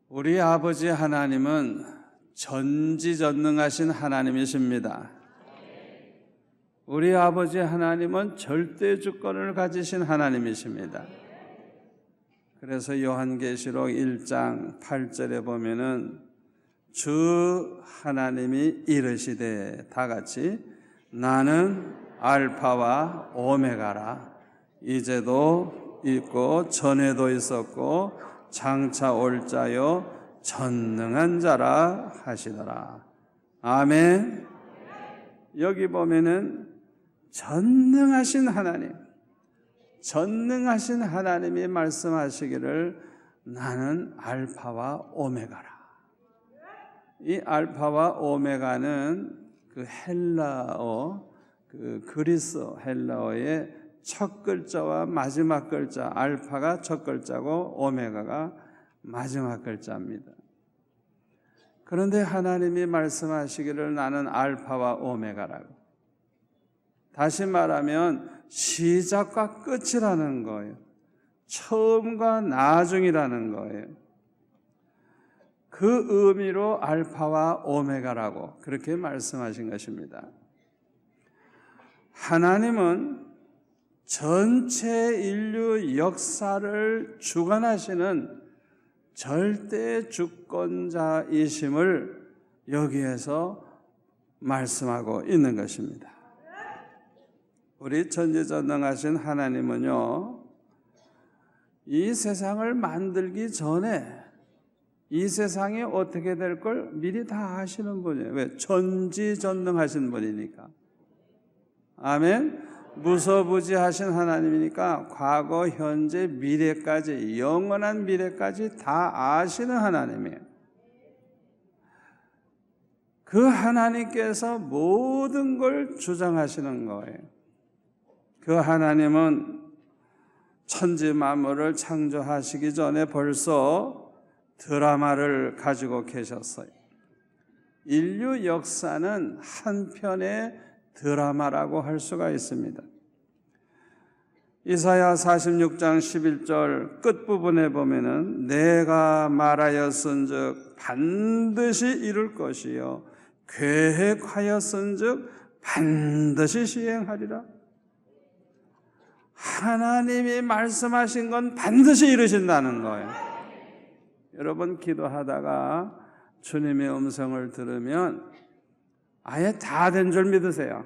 우리 아버지 하나님은 전지전능하신 하나님이십니다. 우리 아버지 하나님은 절대 주권을 가지신 하나님이십니다. 그래서 요한계시록 1장 8절에 보면은 주 하나님이 이르시되 다 같이 나는 알파와 오메가라. 이제도 있고 전에도 있었고 장차 올 자요 전능한 자라 하시더라. 아멘. 여기 보면은 전능하신 하나님이 말씀하시기를 나는 알파와 오메가라. 이 알파와 오메가는 그 헬라어, 그 그리스 헬라어의 첫 글자와 마지막 글자, 알파가 첫 글자고 오메가가 마지막 글자입니다. 그런데 하나님이 말씀하시기를 나는 알파와 오메가라고. 다시 말하면 시작과 끝이라는 거예요. 처음과 나중이라는 거예요. 그 의미로 알파와 오메가라고 그렇게 말씀하신 것입니다. 하나님은 전체 인류 역사를 주관하시는 절대 주권자이심을 여기에서 말씀하고 있는 것입니다. 우리 전지전능하신 하나님은요, 이 세상을 만들기 전에 이 세상이 어떻게 될 걸 미리 다 아시는 분이에요. 왜? 전지전능하신 분이니까. 아멘. 무소부지하신 하나님이니까 과거, 현재, 미래까지, 영원한 미래까지 다 아시는 하나님이에요. 그 하나님께서 모든 걸 주장하시는 거예요. 그 하나님은 천지 만물을 창조하시기 전에 벌써 드라마를 가지고 계셨어요. 인류 역사는 한 편의 드라마라고 할 수가 있습니다. 이사야 46장 11절 끝부분에 보면은 내가 말하였은즉 반드시 이룰 것이요 계획하였은즉 반드시 시행하리라. 하나님이 말씀하신 건 반드시 이루신다는 거예요. 여러분 기도하다가 주님의 음성을 들으면 아예 다 된 줄 믿으세요.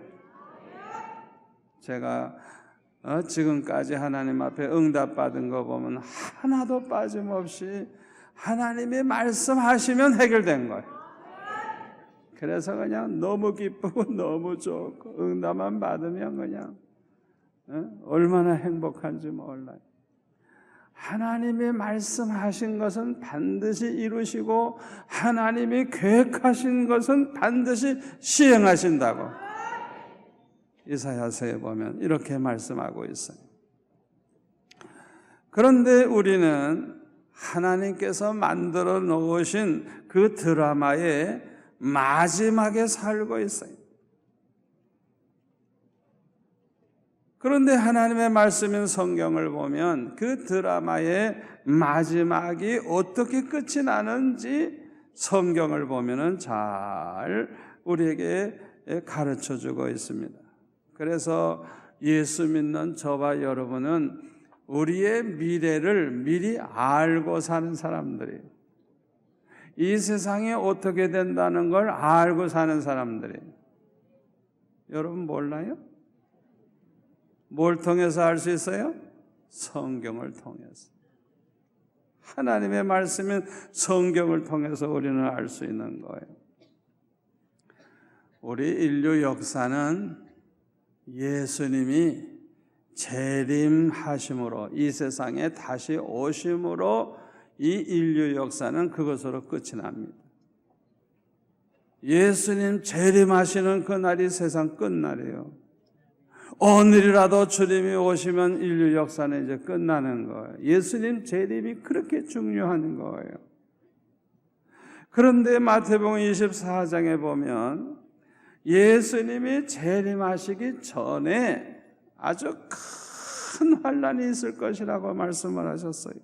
제가 지금까지 하나님 앞에 응답받은 거 보면 하나도 빠짐없이 하나님이 말씀하시면 해결된 거예요. 그래서 그냥 너무 기쁘고 너무 좋고 응답만 받으면 그냥 얼마나 행복한지 몰라요. 하나님이 말씀하신 것은 반드시 이루시고 하나님이 계획하신 것은 반드시 시행하신다고 이사야서에 보면 이렇게 말씀하고 있어요. 그런데 우리는 하나님께서 만들어 놓으신 그 드라마의 마지막에 살고 있어요. 그런데 하나님의 말씀인 성경을 보면 그 드라마의 마지막이 어떻게 끝이 나는지 성경을 보면은 잘 우리에게 가르쳐 주고 있습니다. 그래서 예수 믿는 저와 여러분은 우리의 미래를 미리 알고 사는 사람들이에요. 이 세상이 어떻게 된다는 걸 알고 사는 사람들이에요. 여러분 몰라요? 뭘 통해서 알 수 있어요? 성경을 통해서. 하나님의 말씀인 성경을 통해서 우리는 알 수 있는 거예요. 우리 인류 역사는 예수님이 재림하심으로 이 세상에 다시 오심으로 이 인류 역사는 그것으로 끝이 납니다. 예수님 재림하시는 그날이 세상 끝날이에요. 오늘이라도 주님이 오시면 인류 역사는 이제 끝나는 거예요. 예수님 재림이 그렇게 중요한 거예요. 그런데 마태복음 24장에 보면 예수님이 재림하시기 전에 아주 큰 환난이 있을 것이라고 말씀을 하셨어요.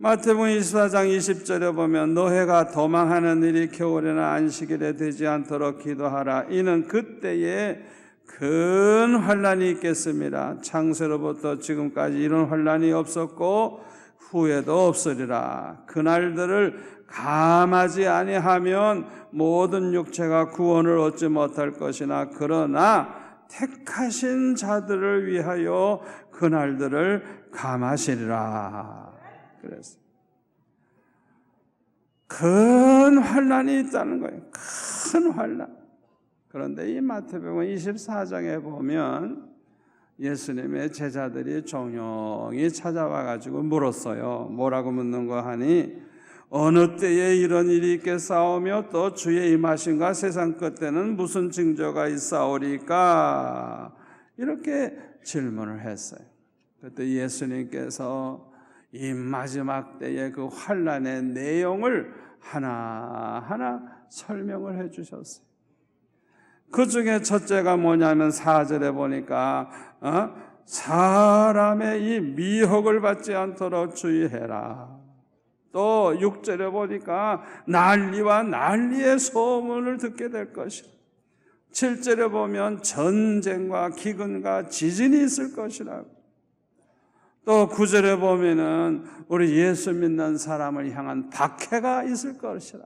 마태복음 24장 20절에 보면 노해가 도망하는 일이 겨울이나 안식일에 되지 않도록 기도하라. 이는 그때에 큰 환난이 있겠습니다. 창세로부터 지금까지 이런 환난이 없었고 후에도 없으리라. 그날들을 감하지 아니하면 모든 육체가 구원을 얻지 못할 것이나 그러나 택하신 자들을 위하여 그날들을 감하시리라. 그래서 큰 환난이 있다는 거예요. 큰 환난. 그런데 이 마태복음 24장에 보면 예수님의 제자들이 종용이 찾아와 가지고 물었어요. 뭐라고 묻는 거 하니 어느 때에 이런 일이 있겠사오며 또 주의 임하심과 세상 끝에는 무슨 징조가 있사오리까? 이렇게 질문을 했어요. 그때 예수님께서 이 마지막 때의 그 환난의 내용을 하나하나 설명을 해 주셨어요. 그 중에 첫째가 뭐냐면 4절에 보니까 사람의 이 미혹을 받지 않도록 주의해라. 또 6절에 보니까 난리와 난리의 소문을 듣게 될 것이라. 7절에 보면 전쟁과 기근과 지진이 있을 것이라고. 또 9절에 보면은 우리 예수 믿는 사람을 향한 박해가 있을 것이라.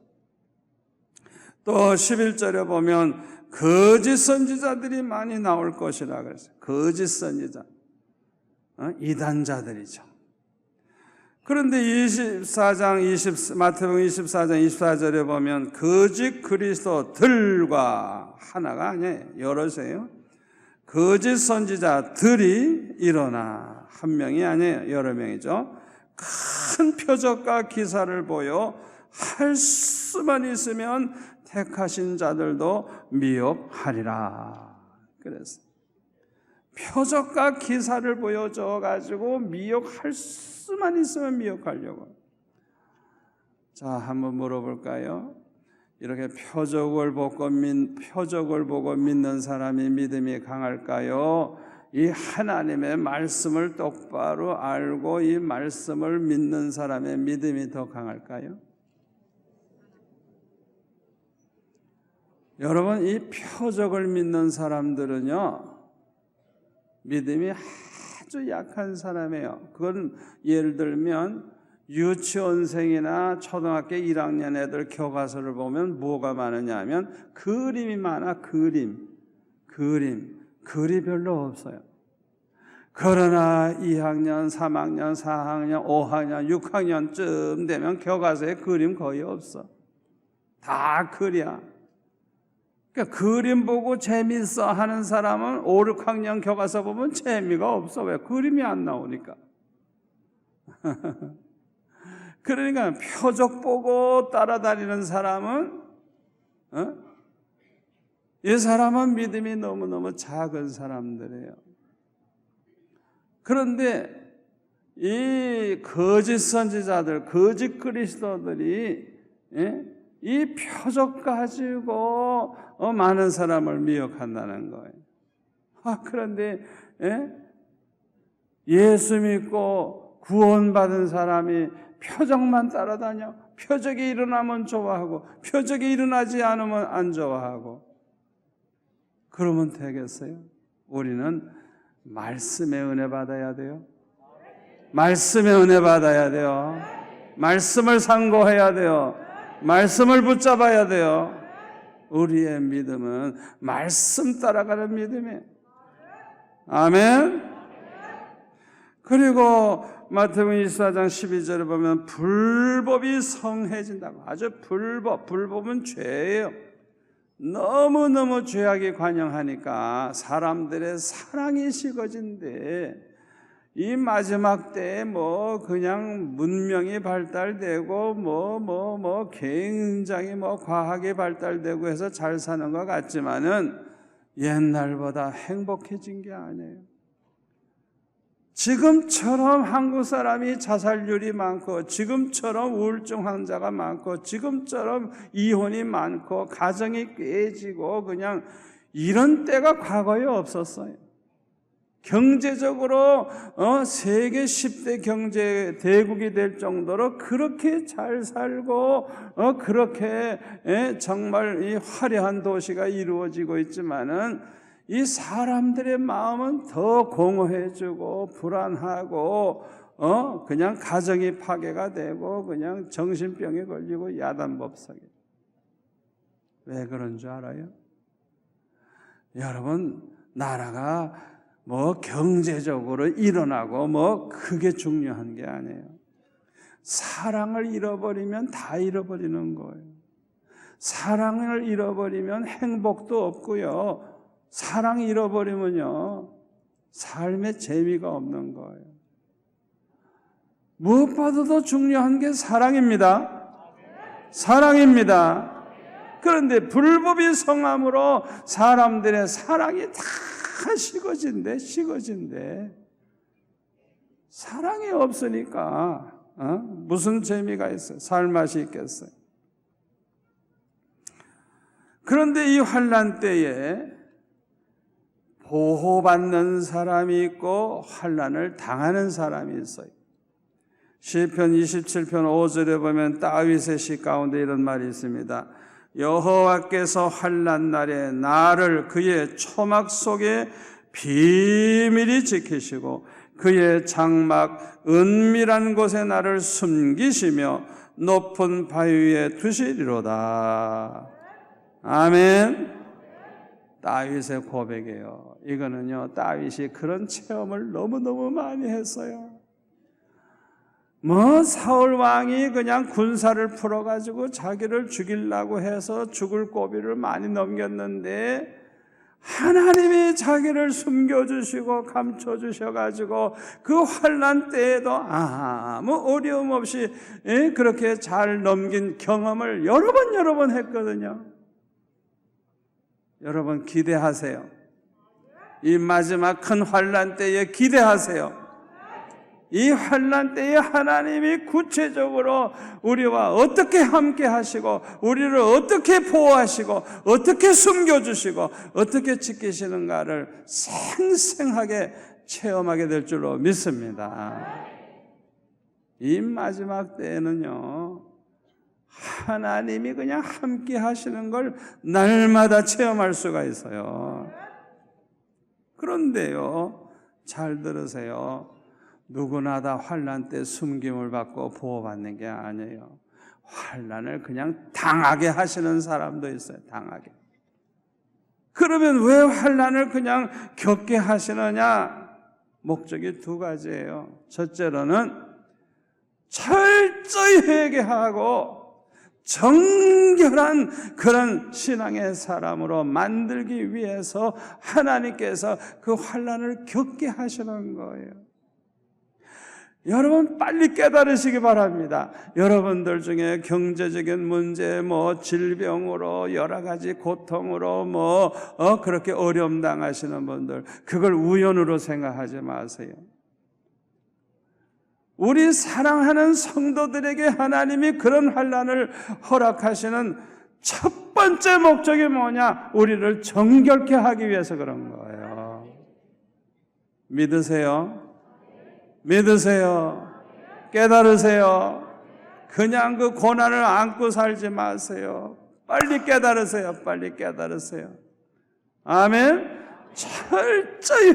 또 11절에 보면 거짓 선지자들이 많이 나올 것이라 그랬어요. 거짓 선지자, 이단자들이죠. 그런데 마태복음 24장 24절에 보면 거짓 그리스도들과 하나가 아니에요. 여럿이에요. 거짓 선지자들이 일어나 한 명이 아니에요. 여러 명이죠. 큰 표적과 기사를 보여 할 수만 있으면 택하신 자들도 미혹하리라. 그래서 표적과 기사를 보여줘 가지고 미혹할 수만 있으면 미혹하려고. 자, 한번 물어볼까요? 이렇게 표적을 보고 믿는 사람이 믿음이 강할까요? 이 하나님의 말씀을 똑바로 알고 이 말씀을 믿는 사람의 믿음이 더 강할까요? 여러분, 이 표적을 믿는 사람들은요, 믿음이 아주 약한 사람이에요. 그건 예를 들면 유치원생이나 초등학교 1학년 애들 교과서를 보면 뭐가 많으냐 하면 그림이 많아. 그림이 별로 없어요. 그러나 2학년, 3학년, 4학년, 5학년, 6학년쯤 되면 교과서에 그림 거의 없어. 다 글이야. 그러니까 그림 보고 재밌어 하는 사람은 5, 6학년 교과서 보면 재미가 없어. 왜? 그림이 안 나오니까. 그러니까 표적 보고 따라다니는 사람은 이 사람은 믿음이 너무너무 작은 사람들이에요. 그런데 이 거짓 선지자들, 거짓 그리스도들이 이 표적 가지고 많은 사람을 미혹한다는 거예요. 그런데 예수 믿고 구원받은 사람이 표적만 따라다녀. 표적이 일어나면 좋아하고 표적이 일어나지 않으면 안 좋아하고. 그러면 되겠어요? 우리는 말씀의 은혜 받아야 돼요. 말씀의 은혜 받아야 돼요. 말씀을 상고해야 돼요. 말씀을 붙잡아야 돼요. 우리의 믿음은 말씀 따라가는 믿음이에요. 아멘. 그리고 마태복음 24장 12절에 보면 불법이 성해진다고. 아주 불법은 죄예요. 너무너무 죄악이 관영하니까 사람들의 사랑이 식어진대. 이 마지막 때에 그냥 문명이 발달되고 굉장히 과학이 발달되고 해서 잘 사는 것 같지만은 옛날보다 행복해진 게 아니에요. 지금처럼 한국 사람이 자살률이 많고, 지금처럼 우울증 환자가 많고, 지금처럼 이혼이 많고, 가정이 깨지고, 그냥 이런 때가 과거에 없었어요. 경제적으로 세계 10대 경제 대국이 될 정도로 그렇게 잘 살고 그렇게 정말 이 화려한 도시가 이루어지고 있지만은 이 사람들의 마음은 더 공허해지고 불안하고 그냥 가정이 파괴가 되고 그냥 정신병에 걸리고 야단법석이. 왜 그런 줄 알아요? 여러분, 나라가 뭐 경제적으로 일어나고 뭐 그게 중요한 게 아니에요. 사랑을 잃어버리면 다 잃어버리는 거예요. 사랑을 잃어버리면 행복도 없고요. 사랑 잃어버리면요, 삶에 재미가 없는 거예요. 무엇보다도 중요한 게 사랑입니다. 사랑입니다. 그런데 불법이 성함으로 사람들의 사랑이 다 식어진대. 사랑이 없으니까 무슨 재미가 있어요? 살 맛이 있겠어요? 그런데 이 환난 때에 보호받는 사람이 있고 환난을 당하는 사람이 있어요. 시편 27편 5절에 보면 다윗의 시 가운데 이런 말이 있습니다. 여호와께서 환난 날에 나를 그의 초막 속에 비밀히 지키시고 그의 장막 은밀한 곳에 나를 숨기시며 높은 바위 위에 두시리로다. 아멘. 다윗의 고백이에요. 이거는요, 다윗이 그런 체험을 너무너무 많이 했어요. 사울 왕이 그냥 군사를 풀어가지고 자기를 죽이려고 해서 죽을 고비를 많이 넘겼는데 하나님이 자기를 숨겨주시고 감춰주셔가지고 그 환난 때에도 아무 어려움 없이 그렇게 잘 넘긴 경험을 여러 번 했거든요. 여러분 기대하세요. 이 마지막 큰 환난 때에 기대하세요. 이 환난 때에 하나님이 구체적으로 우리와 어떻게 함께 하시고 우리를 어떻게 보호하시고 어떻게 숨겨주시고 어떻게 지키시는가를 생생하게 체험하게 될 줄로 믿습니다. 이 마지막 때에는요, 하나님이 그냥 함께 하시는 걸 날마다 체험할 수가 있어요. 그런데요, 잘 들으세요. 누구나 다 환난 때 숨김을 받고 보호받는 게 아니에요. 환난을 그냥 당하게 하시는 사람도 있어요. 당하게. 그러면 왜 환난을 그냥 겪게 하시느냐? 목적이 두 가지예요. 첫째로는 철저히 회개하고 정결한 그런 신앙의 사람으로 만들기 위해서 하나님께서 그 환난을 겪게 하시는 거예요. 여러분 빨리 깨달으시기 바랍니다. 여러분들 중에 경제적인 문제, 질병으로 여러 가지 고통으로 그렇게 어려움 당하시는 분들, 그걸 우연으로 생각하지 마세요. 우리 사랑하는 성도들에게 하나님이 그런 환난을 허락하시는 첫 번째 목적이 뭐냐? 우리를 정결케 하기 위해서 그런 거예요. 믿으세요? 믿으세요? 깨달으세요? 그냥 그 고난을 안고 살지 마세요. 빨리 깨달으세요. 빨리 깨달으세요. 아멘. 철저히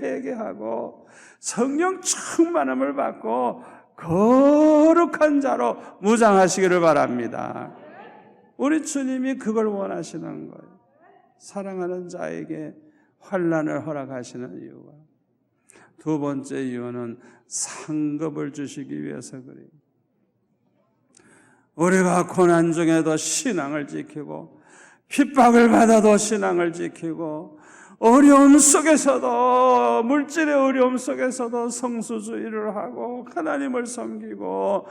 회개하고 성령 충만함을 받고 거룩한 자로 무장하시기를 바랍니다. 우리 주님이 그걸 원하시는 거예요. 사랑하는 자에게 환난을 허락하시는 이유가. 두 번째 이유는 상급을 주시기 위해서 그래요. 우리가 고난 중에도 신앙을 지키고 핍박을 받아도 신앙을 지키고 어려움 속에서도, 물질의 어려움 속에서도 성수주의를 하고 하나님을 섬기고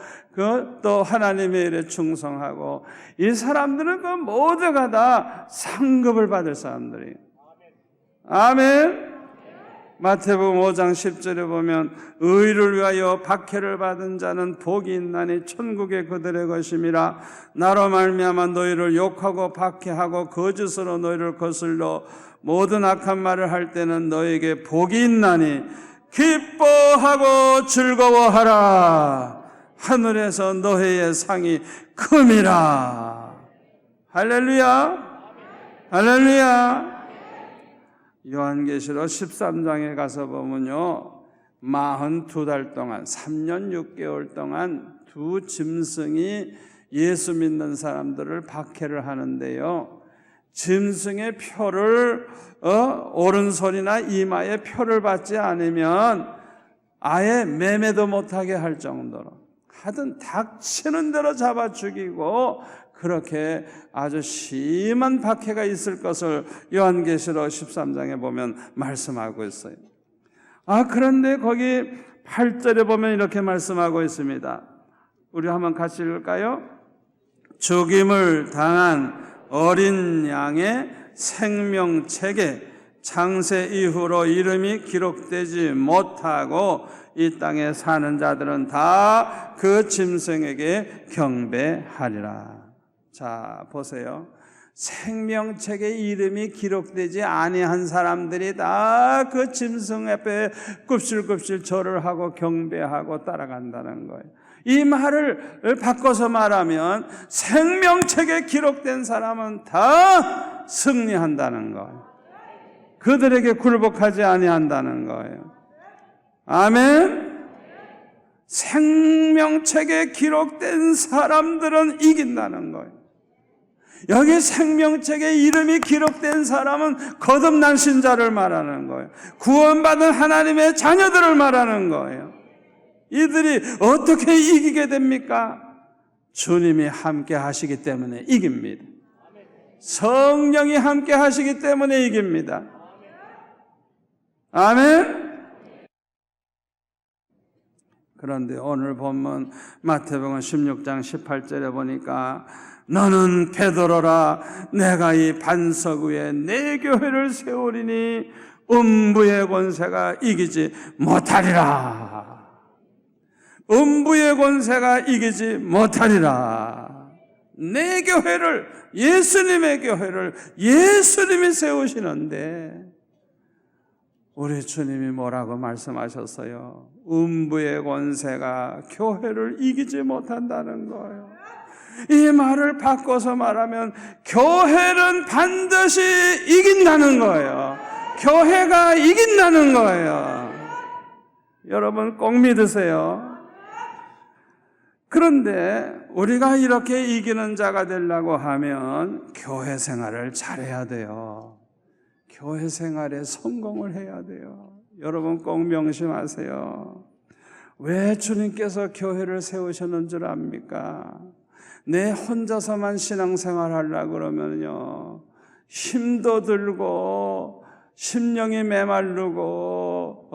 또 하나님의 일에 충성하고, 이 사람들은 그 모두가 다 상급을 받을 사람들이에요. 아멘. 마태복음 5장 10절에 보면 의를 위하여 박해를 받은 자는 복이 있나니 천국의 그들의 것임이라. 나로 말미암아 너희를 욕하고 박해하고 거짓으로 너희를 거슬러 모든 악한 말을 할 때는 너희에게 복이 있나니 기뻐하고 즐거워하라. 하늘에서 너희의 상이 큼이라. 할렐루야, 할렐루야. 요한계시록 13장에 가서 보면요, 42달 동안 3년 6개월 동안 두 짐승이 예수 믿는 사람들을 박해를 하는데요, 짐승의 표를 오른손이나 이마에 표를 받지 않으면 아예 매매도 못하게 할 정도로 하여튼 닥치는 대로 잡아 죽이고, 그렇게 아주 심한 박해가 있을 것을 요한계시록 13장에 보면 말씀하고 있어요. 그런데 거기 8절에 보면 이렇게 말씀하고 있습니다. 우리 한번 같이 읽을까요? 죽임을 당한 어린 양의 생명책에 창세 이후로 이름이 기록되지 못하고 이 땅에 사는 자들은 다 그 짐승에게 경배하리라. 자, 보세요. 생명책에 이름이 기록되지 아니한 사람들이 다 그 짐승 앞에 굽실굽실 절을 하고 경배하고 따라간다는 거예요. 이 말을 바꿔서 말하면 생명책에 기록된 사람은 다 승리한다는 거예요. 그들에게 굴복하지 아니한다는 거예요. 아멘. 생명책에 기록된 사람들은 이긴다는 거예요. 여기 생명책에 이름이 기록된 사람은 거듭난 신자를 말하는 거예요. 구원받은 하나님의 자녀들을 말하는 거예요. 이들이 어떻게 이기게 됩니까? 주님이 함께 하시기 때문에 이깁니다. 성령이 함께 하시기 때문에 이깁니다. 아멘. 그런데 오늘 본문 마태복음 16장 18절에 보니까 너는 베드로라. 내가 이 반석 위에 내 교회를 세우리니 음부의 권세가 이기지 못하리라. 음부의 권세가 이기지 못하리라. 내 교회를, 예수님의 교회를 예수님이 세우시는데 우리 주님이 뭐라고 말씀하셨어요? 음부의 권세가 교회를 이기지 못한다는 거예요. 이 말을 바꿔서 말하면 교회는 반드시 이긴다는 거예요. 교회가 이긴다는 거예요. 여러분 꼭 믿으세요. 그런데 우리가 이렇게 이기는 자가 되려고 하면 교회 생활을 잘해야 돼요. 교회 생활에 성공을 해야 돼요. 여러분 꼭 명심하세요. 왜 주님께서 교회를 세우셨는 줄 압니까? 내 혼자서만 신앙생활 하려고 그러면요, 힘도 들고 심령이 메마르고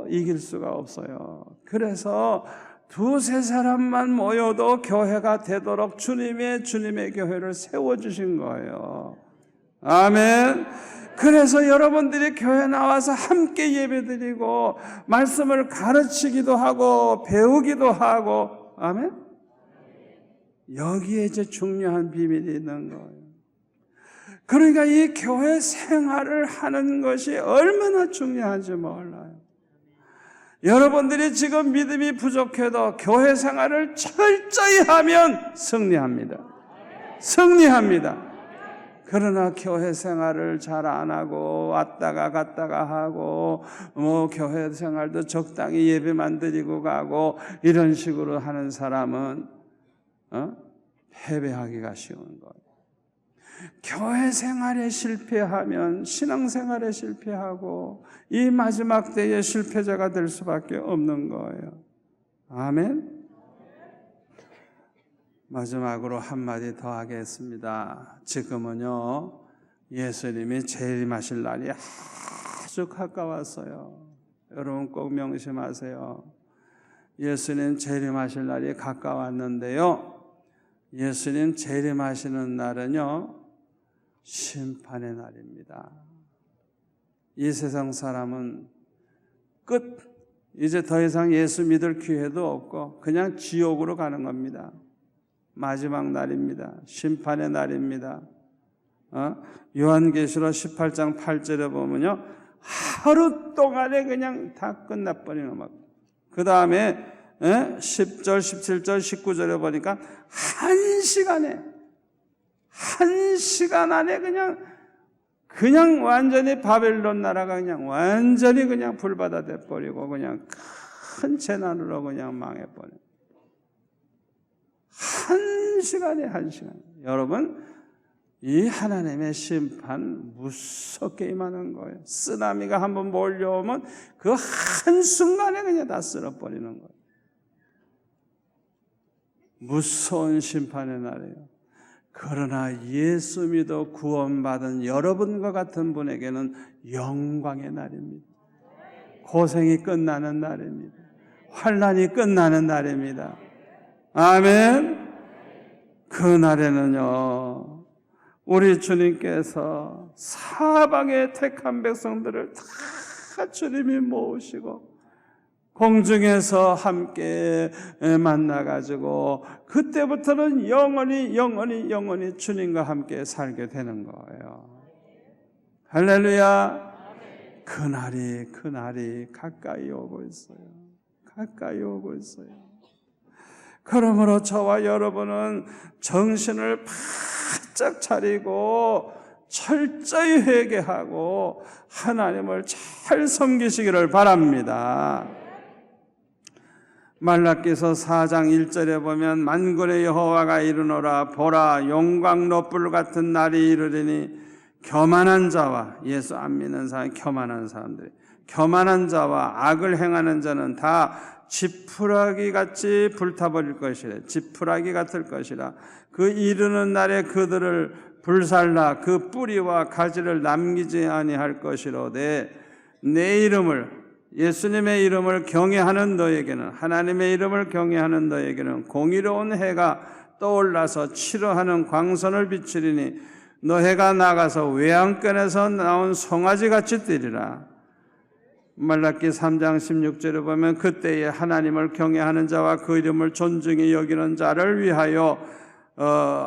이길 수가 없어요. 그래서 두세 사람만 모여도 교회가 되도록 주님의 교회를 세워주신 거예요. 아멘. 그래서 여러분들이 교회 나와서 함께 예배드리고 말씀을 가르치기도 하고 배우기도 하고, 아멘. 여기에 이제 중요한 비밀이 있는 거예요. 그러니까 이 교회 생활을 하는 것이 얼마나 중요한지 몰라요. 여러분들이 지금 믿음이 부족해도 교회 생활을 철저히 하면 승리합니다. 승리합니다. 그러나 교회 생활을 잘 안 하고 왔다가 갔다가 하고 교회 생활도 적당히 예배만 드리고 가고 이런 식으로 하는 사람은 패배하기가 쉬운 거예요. 교회 생활에 실패하면 신앙생활에 실패하고 이 마지막 때에 실패자가 될 수밖에 없는 거예요. 아멘. 마지막으로 한마디 더 하겠습니다. 지금은요, 예수님이 재림하실 날이 아주 가까웠어요. 여러분 꼭 명심하세요. 예수님 재림하실 날이 가까웠는데요, 예수님 재림하시는 날은요, 심판의 날입니다. 이 세상 사람은 끝. 이제 더 이상 예수 믿을 기회도 없고 그냥 지옥으로 가는 겁니다. 마지막 날입니다. 심판의 날입니다. 요한계시록 18장 8절에 보면요, 하루 동안에 그냥 다 끝나버리는 막. 그 다음에 10절, 17절, 19절에 보니까 한 시간 안에 그냥 완전히 바벨론 나라가 그냥 완전히 그냥 불바다 돼버리고 그냥 큰 재난으로 그냥 망해버려. 한 시간. 여러분, 이 하나님의 심판 무섭게 임하는 거예요. 쓰나미가 한번 몰려오면 그 한순간에 그냥 다 쓸어버리는 거예요. 무서운 심판의 날이에요. 그러나 예수 믿어 구원받은 여러분과 같은 분에게는 영광의 날입니다. 고생이 끝나는 날입니다. 환난이 끝나는 날입니다. 아멘. 그 날에는요, 우리 주님께서 사방의 택한 백성들을 다 주님이 모으시고 공중에서 함께 만나가지고 그때부터는 영원히 주님과 함께 살게 되는 거예요. 할렐루야. 그날이 가까이 오고 있어요. 그러므로 저와 여러분은 정신을 바짝 차리고 철저히 회개하고 하나님을 잘 섬기시기를 바랍니다. 말라기서 4장 1절에 보면 만군의 여호와가 이르노라 보라 용광 놋불 같은 날이 이르리니 교만한 자와, 예수 안 믿는 사람, 교만한 사람들이, 교만한 자와 악을 행하는 자는 다 지푸라기 같이 불타버릴 것이라. 지푸라기 같을 것이라. 그 이르는 날에 그들을 불살라 그 뿌리와 가지를 남기지 아니할 것이로되 내 이름을, 예수님의 이름을 경외하는 너에게는, 하나님의 이름을 경외하는 너에게는 공의로운 해가 떠올라서 치료하는 광선을 비추리니 너 해가 나가서 외양간에서 나온 송아지같이 뛰리라. 말라기 3장 16절에 보면 그때에 하나님을 경외하는 자와 그 이름을 존중히 여기는 자를 위하여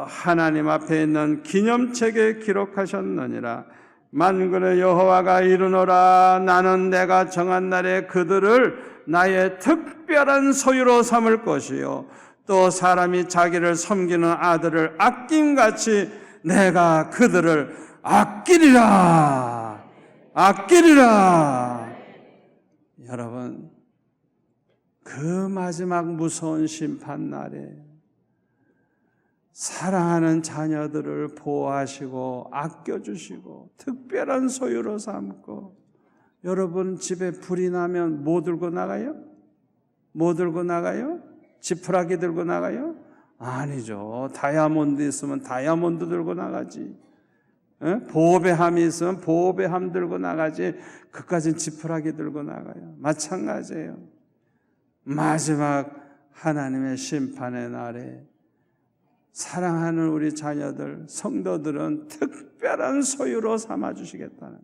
하나님 앞에 있는 기념책에 기록하셨느니라. 만군의 여호와가 이르노라 나는 내가 정한 날에 그들을 나의 특별한 소유로 삼을 것이요 또 사람이 자기를 섬기는 아들을 아낌같이 내가 그들을 아끼리라. 여러분, 그 마지막 무서운 심판 날에 사랑하는 자녀들을 보호하시고 아껴주시고 특별한 소유로 삼고, 여러분 집에 불이 나면 뭐 들고 나가요? 지푸라기 들고 나가요? 아니죠. 다이아몬드 있으면 다이아몬드 들고 나가지. 보배함이 있으면 보배함 들고 나가지. 그까진 지푸라기 들고 나가요. 마찬가지예요. 마지막 하나님의 심판의 날에 사랑하는 우리 자녀들, 성도들은 특별한 소유로 삼아주시겠다는.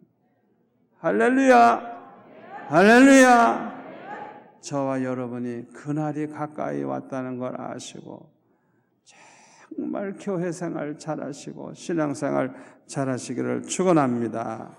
할렐루야. 저와 여러분이 그날이 가까이 왔다는 걸 아시고 정말 교회 생활 잘하시고 신앙생활 잘하시기를 축원합니다.